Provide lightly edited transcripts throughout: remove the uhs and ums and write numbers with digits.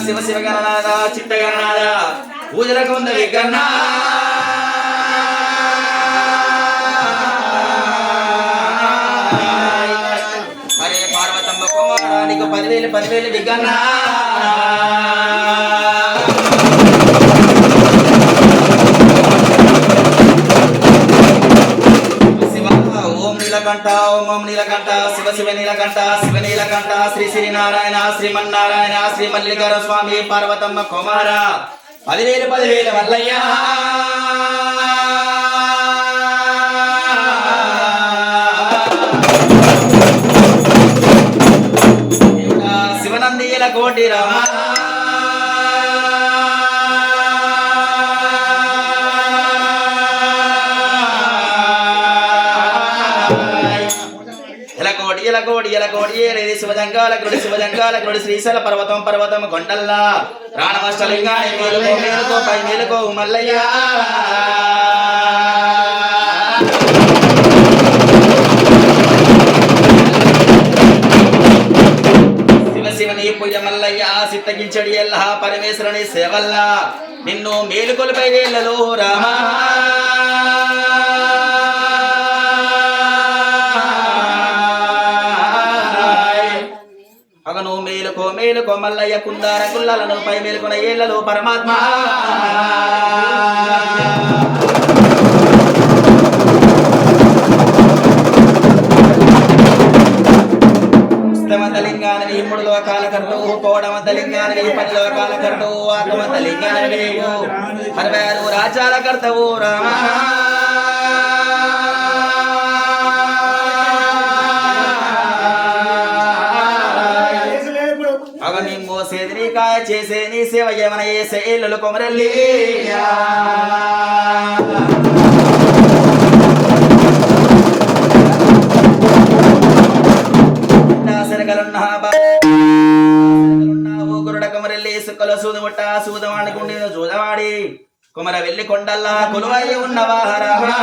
శివ శివ గణనాథ చిత్త గణనాథ పూజల కొంద విఘ్న హరే పార్వతమ్మ కుమారానికి 10,000 విఘ్న ఓం నీలకంఠ శివ శివ నీలకంఠ శివ నీలకంఠ శ్రీ శ్రీనారాయణ శ్రీమన్నారాయణ శ్రీ మల్లికార్జున స్వామి పార్వతమ్మ కుమార 10,000 మల్లయ్య శివనందీల కోటి రామ శివజంగాలకుడి శ్రీశైల పర్వతం కొండల్లా ప్రాణమష్టలింగాన్ని మేలుకో మల్లయ్య శివ శివని పూజ మల్లయ్య సిత్తగించడి ఎల్లా పరమేశ్వరుని సేవల్లా నిన్ను మేలుకొలిపై వేళ్ళలో రామా అగను మేలుకో మల్లయ్య కుందార కుల్లను పై మేలుకొన ఏళ్లలో పరమాత్మ లింగాన్ని 3 లోకాల కర్ణు పోవడమంత లింగాన్ని 10 లోకాల కర్ణు ఆత్మంత లింగాన్ని 66 రాజ్యాల కర్తవు రామా అవని మోసేది నీ కాయ చేసే నీ సేవ ఏమన చేసే ఏళ్ళు కొమరల్లి ఊగురుడ కొమరల్లి సుక్కల సూదముట్ట సూదవాడి గుండె చూదవాడి కుమర వెళ్ళి కొండల్లా కొలువై ఉన్నవా రామా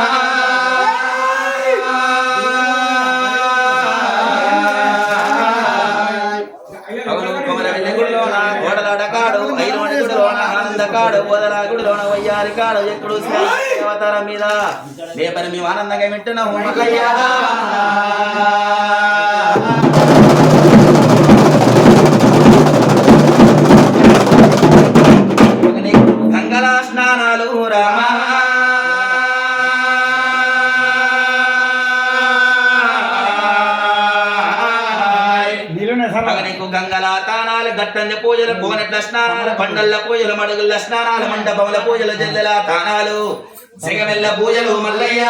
గోడలాడకాడు ఐరోణిగుడిలోన ఆనందకాడు ఓదలాగుడిలోన వయ్యారికాడు ఎప్పుడు అవతారం మీద రేపని మేము ఆనందంగా వింటున్నాము మల్లయ్య గంగలా స్నానాలు రామా గంగల తానాలు గట్టంద పూజలు కోనెట్ల స్నానాలు పండల్ల పూజలు మడుగుల స్నానాలు మండపముల పూజలు జల్లెల తానాలు సిగమెల్ల పూజలు మల్లయ్య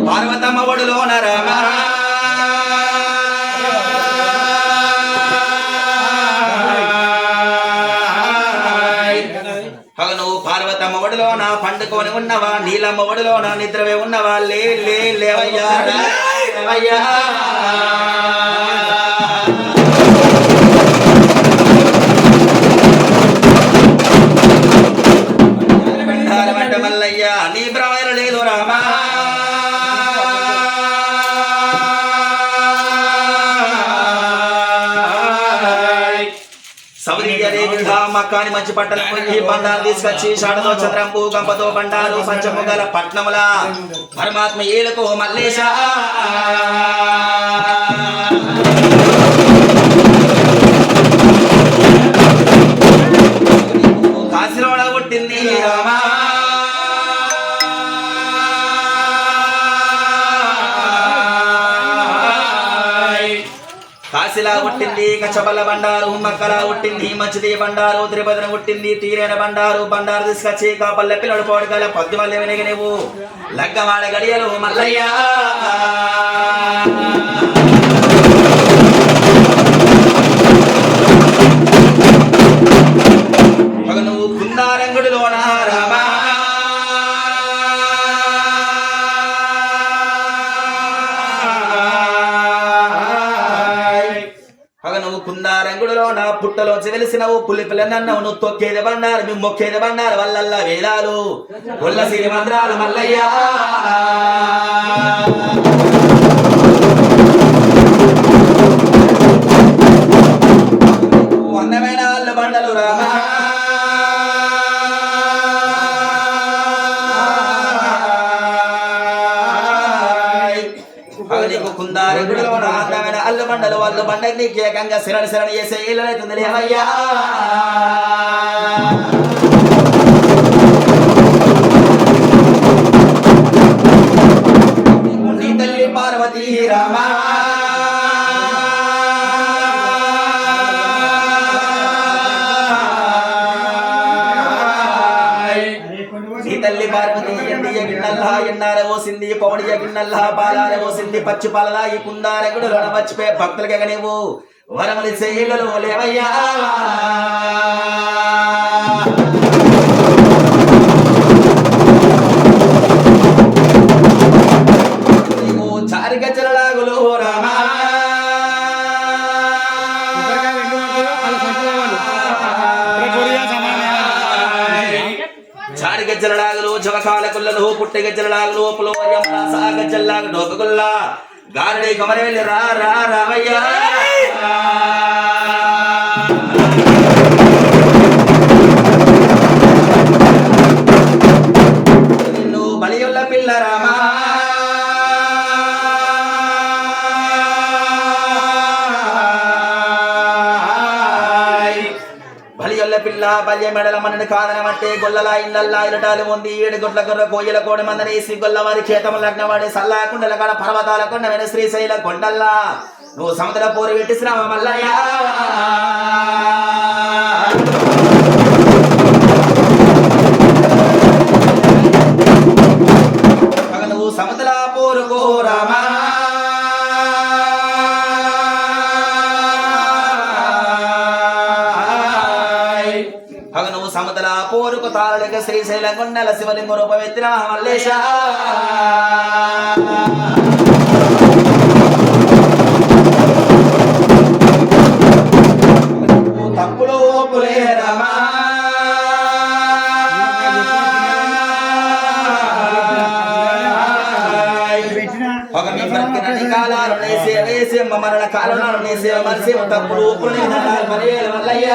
పార్వతమ్మ ఒడిలోన రామా పార్వతమ్మ ఒడిలోన పండుకొని ఉన్నవా నీలమ్మ ఒడిలోన నిద్రవే ఉన్నవా లేవయ్యా లేవయ్యా మల్లయ్య నీ బ్రహ్మ లేదు రామా మక్కాని మంచి పట్టణం పోయి బండారు తీసుకొచ్చి షాడతో చంద్రంపు గంపతో బండారు పంచముగల పట్నముల పరమాత్మ ఏలుకో మల్లేశ కాశీలోడ పుట్టింది రామా కాశీలా పుట్టింది కచ్చబల్ల బండారు మక్కలా పుట్టింది మంచిది బండారు తిరుపతిని పుట్టింది తీరైన బండారు తీసుకొచ్చి కాపల్లె పిల్లడు పోడకాల పొద్దు మళ్ళీ వెనక నువ్వు లగ్గవాడ గడియలు మల్లయ్య నువ్వు కుందారంగుడిలోన రామా నువ్వు కుందారంగుడులో నా పుట్టలోంచి వెలిసినవు పుల్లి పిల్లనన్నావు నువ్వు తొక్కేది బండారు మేము మొక్కేది బండారు వల్లల్లా వేలాలు గొల్ల సిరి మంత్రాలు మల్లయ్య కుందారగుడిలో అందమైన అల్లు బండలు వాళ్ళు బండకి ఏకంగా శరణి శరణి చేసే ఇళ్ళైతుంది లేవయ్యా నీ తల్లి పార్వతీ రామా తల్లి పార్వతి ఎండియ గిన్నల్లా ఎన్నార ఓసింది పౌడియ గిన్నల్లా పాలార ఓసింది పచ్చి పాలలా ఈ కుందారగుడులో మర్చిపోయే భక్తులకి నీవు వరములి శైలలో లేవయ్యా నీవు చారిక చరలాగులు రామా చాడి గజ్జలలాగలు జవకాల కుల్లలు పుట్టి గజ్జలలాగలు పులోర్యమ్మ సాగజ్జల్లాగ డోకగుల్ల గారడి కమరేలి రా రా రామయ్య నిన్ను బలియుల్ల పిల్ల రామా పిల్ల బల్య మెడల మనని కాదనమంటే గొల్లలా ఇళ్ళల్లా ఇరటాలు ఉంది 7 గొడ్ల గొర్ర కోయిల కోడి మందని సిగ్గొల్ల వారి చేతము లగ్నవాడి సల్లా కుండల కాడ పర్వతాల కొండ శ్రీశైల కొండల్లా నువ్వు సముద్ర పోరు పెట్టి శ్రామ మల్లయ్య నువ్వు సముద్ర పోరు కోరామా నువ్వు సముద్ర పోరుకు తారలిక శ్రీశైల కొండల శివలింగ రూపమెత్తిన మల్లేశ తప్పులో పులే రమా ఒక మీ బ్రతికి కాలాలు వేసే మరణ కాలంలో వేసే మనిషి తప్పులు పులే మల్లయ్య